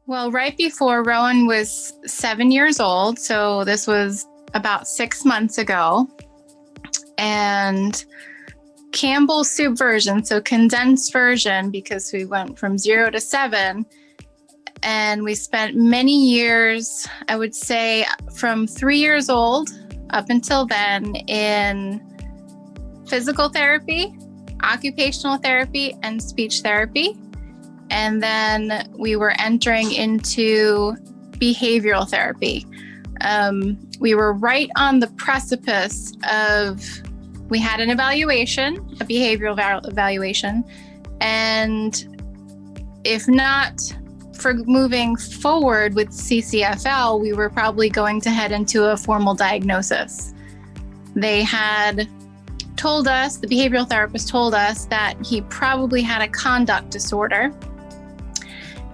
Well, right before Rowan was 7 years old, so this was about 6 months ago, and Campbell's soup version, so condensed version, because we went from 0 to 7, and we spent many years, I would say from 3 years old up until then, in physical therapy, occupational therapy, and speech therapy. And then we were entering into behavioral therapy. We were right on the precipice of, we had an evaluation, a behavioral evaluation, and if not for moving forward with CCFL, we were probably going to head into a formal diagnosis. They had told us, the behavioral therapist told us, that he probably had a conduct disorder.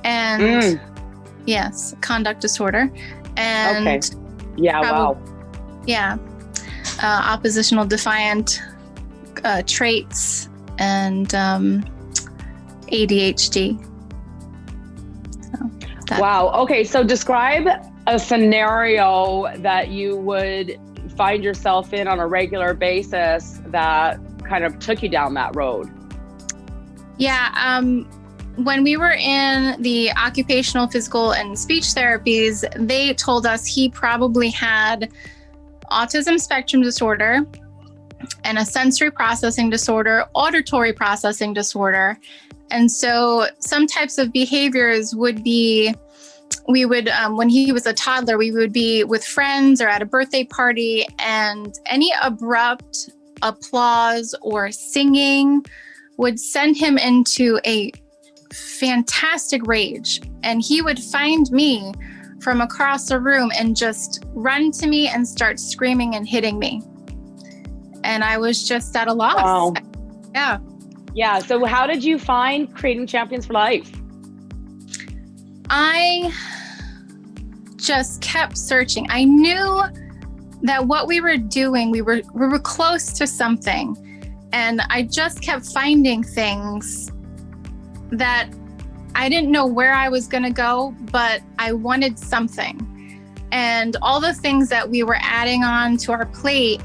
And yes, conduct disorder. And okay. Yeah, wow. Yeah. Oppositional defiant traits and ADHD. Wow. Okay. So describe a scenario that you would find yourself in on a regular basis that kind of took you down that road. Yeah. When we were in the occupational, physical, and speech therapies, they told us he probably had autism spectrum disorder and a sensory processing disorder, auditory processing disorder. And so some types of behaviors would be, we would, when he was a toddler, we would be with friends or at a birthday party, and any abrupt applause or singing would send him into a fantastic rage. And he would find me from across the room and just run to me and start screaming and hitting me. And I was just at a loss. Wow. Yeah. Yeah. So how did you find Creating Champions for Life? I just kept searching. I knew that what we were doing, we were close to something. And I just kept finding things that I didn't know where I was going to go, but I wanted something. And all the things that we were adding on to our plate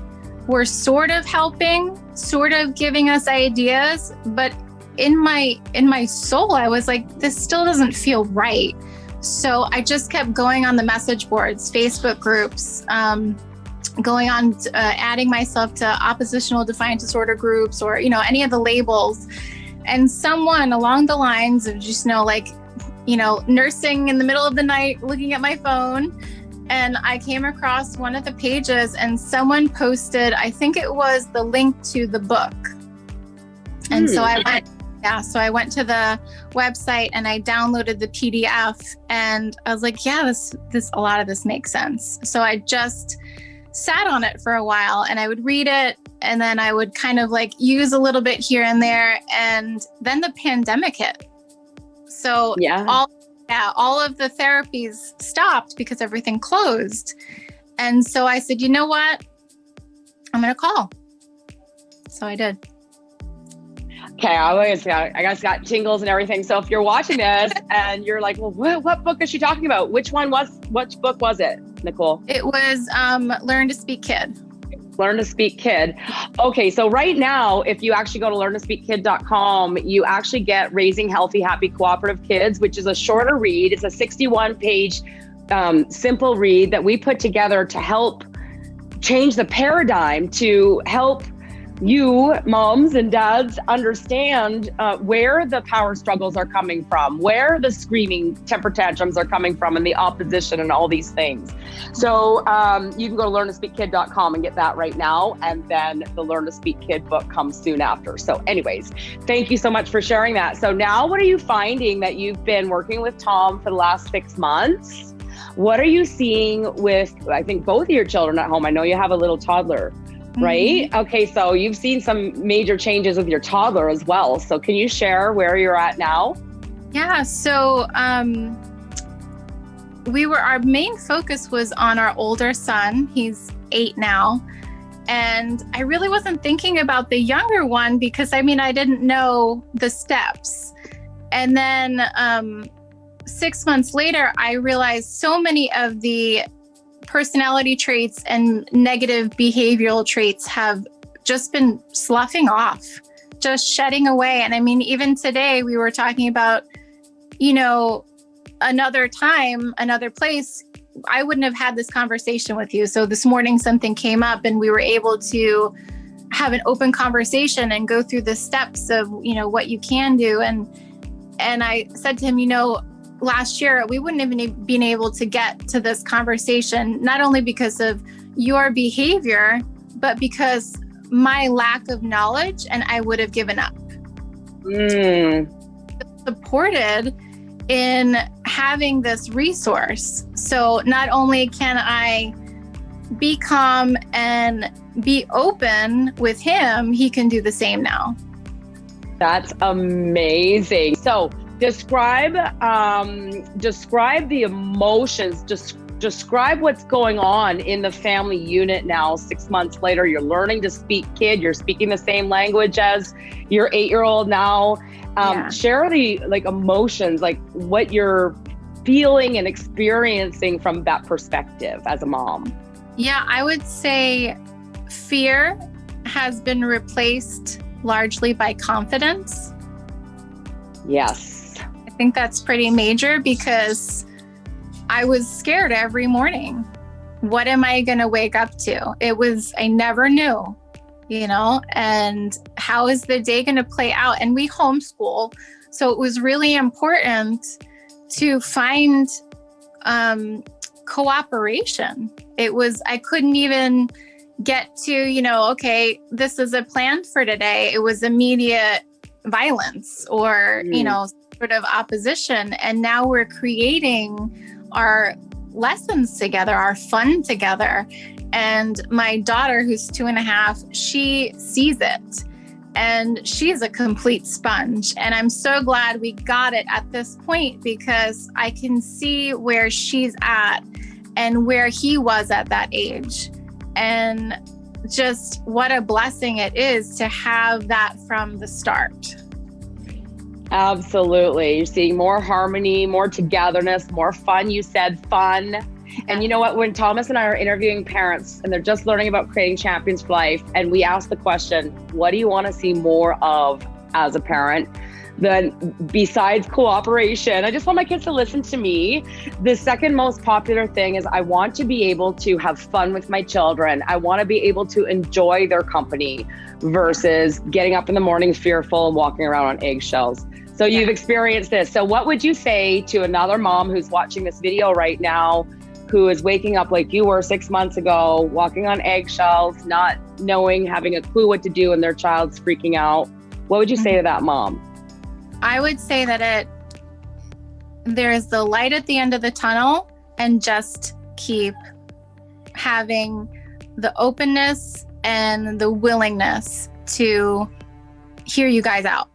were sort of helping, sort of giving us ideas. But in my soul, I was like, this still doesn't feel right. So I just kept going on the message boards, Facebook groups, going on, adding myself to oppositional defiant disorder groups, or, any of the labels. And someone along the lines of just, nursing in the middle of the night, looking at my phone. And I came across one of the pages and someone posted, I think it was the link to the book. And so I went to the website and I downloaded the PDF, and I was like, yeah, this a lot of this makes sense. So I just sat on it for a while and I would read it, and then I would kind of use a little bit here and there. And then the pandemic hit. So all of the therapies stopped because everything closed. And so I said, you know what? I'm going to call. So I did. Okay, I guys got tingles and everything. So if you're watching this and you're like, well, what book is she talking about? Which book was it, Nicole? It was Learn to Speak Kid. Learn to Speak Kid. Okay, so right now, if you actually go to learntospeakkid.com, you actually get Raising Healthy, Happy, Cooperative Kids, which is a shorter read. It's a 61-page simple read that we put together to help change the paradigm, to help you, moms and dads, understand where the power struggles are coming from, where the screaming temper tantrums are coming from, and the opposition and all these things. So you can go to learntospeakkid.com and get that right now. And then the Learn to Speak Kid book comes soon after. So anyways, thank you so much for sharing that. So now what are you finding that you've been working with Tom for the last 6 months? What are you seeing with, I think, both of your children at home? I know you have a little toddler. Right? Okay, so you've seen some major changes with your toddler as well. So can you share where you're at now? Yeah, so our main focus was on our older son. He's 8 now. And I really wasn't thinking about the younger one because I didn't know the steps. And then 6 months later, I realized so many of the personality traits and negative behavioral traits have just been sloughing off, just shedding away. And I mean, even today we were talking about, another time, another place, I wouldn't have had this conversation with you. So this morning something came up and we were able to have an open conversation and go through the steps of, what you can do. And I said to him, last year we wouldn't have been able to get to this conversation, not only because of your behavior, but because my lack of knowledge, and I would have given up. Supported in having this resource. So not only can I be calm and be open with him, he can do the same now. That's amazing. So describe the emotions, describe what's going on in the family unit now. 6 months later, you're learning to speak kid, you're speaking the same language as your 8-year-old now. Share the emotions, what you're feeling and experiencing from that perspective as a mom. Yeah, I would say fear has been replaced largely by confidence. Yes. I think that's pretty major because I was scared every morning. What am I going to wake up to? I never knew, and how is the day going to play out? And we homeschool. So it was really important to find cooperation. I couldn't even get to, okay, this is a plan for today. It was immediate violence or, sort of opposition. And now we're creating our lessons together, our fun together. And my daughter, who's 2.5, she sees it. And she's a complete sponge. And I'm so glad we got it at this point because I can see where she's at and where he was at that age. And just what a blessing it is to have that from the start. Absolutely. You're seeing more harmony, more togetherness, more fun. You said fun. And you know what? When Thomas and I are interviewing parents and they're just learning about creating champions for life, and we ask the question, what do you want to see more of as a parent? Then besides cooperation, I just want my kids to listen to me. The second most popular thing is I want to be able to have fun with my children. I want to be able to enjoy their company versus getting up in the morning fearful and walking around on eggshells. So you've experienced this. So what would you say to another mom who's watching this video right now, who is waking up like you were 6 months ago, walking on eggshells, not knowing, having a clue what to do, and their child's freaking out? What would you say to that mom? I would say that there is the light at the end of the tunnel, and just keep having the openness and the willingness to hear you guys out.